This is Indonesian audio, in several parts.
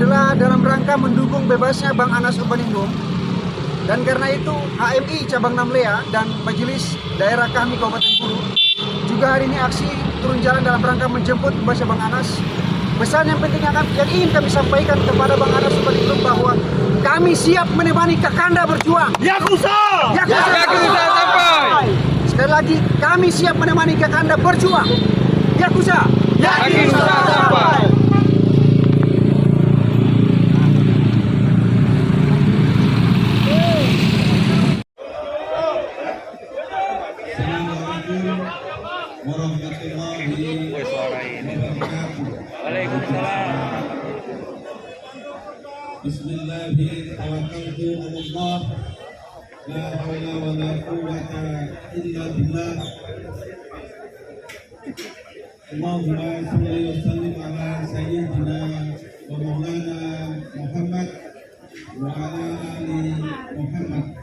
adalah dalam rangka mendukung bebasnya Bang Anas Urbaningrum. Dan karena itu HMI Cabang Namlea dan Majelis Daerah kami Kabupaten Buru juga hari ini aksi turun jalan dalam rangka menjemput bebasnya Bang Anas. Pesan yang penting yang ingin kami sampaikan kepada Bang Anas Urbaningrum bahwa kami siap menemani Kakanda berjuang. Yakuza! Yakuza sampai! Sekali lagi, kami siap menemani Kakanda berjuang. Yakuza! Yakuza sampai! Warahmatullahi wabarakatuh. Waalaikumsalam. Bismillahirrahmanirrahim. La haula wa la quwwata illa billah. Allahumma shalli wa sallim ala sayyidina wa maulana Muhammad wa ala ali Muhammad.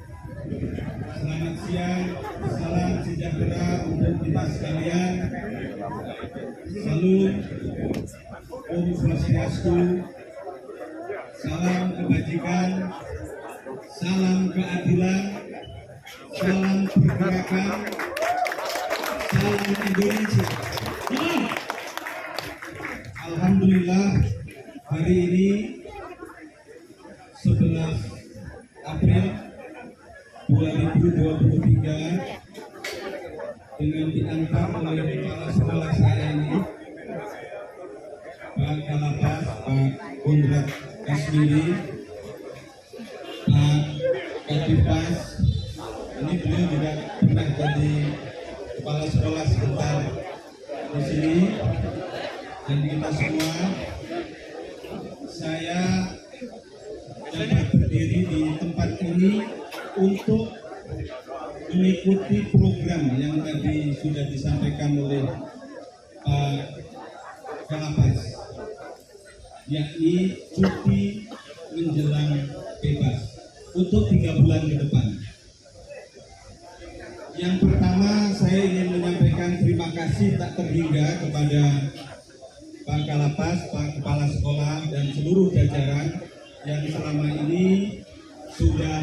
Selamat siang, salam sejahtera untuk kita sekalian. Salam Om Swastiastu, salam kebajikan, salam keadilan, salam pergerakan, salam Indonesia. Alhamdulillah, hari ini 11 April 2023 dengan diantar oleh kepala sekolah saya ini, Pak Kalapas, Pak Kondrat Kasmiri, Pak Kadipas. Ini beliau juga pernah jadi kepala sekolah sebentar di sini, dan kita semua. Saya dapat berdiri di tempat ini untuk mengikuti program yang tadi sudah disampaikan oleh Pak Kalapas, yakni cuti menjelang bebas untuk 3 bulan ke depan. Yang pertama, saya ingin menyampaikan terima kasih tak terhingga kepada Pak Kalapas, Pak Kepala Sekolah, dan seluruh jajaran yang selama ini sudah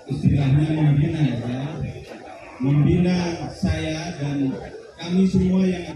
istilahnya membina saya dan kami semua yang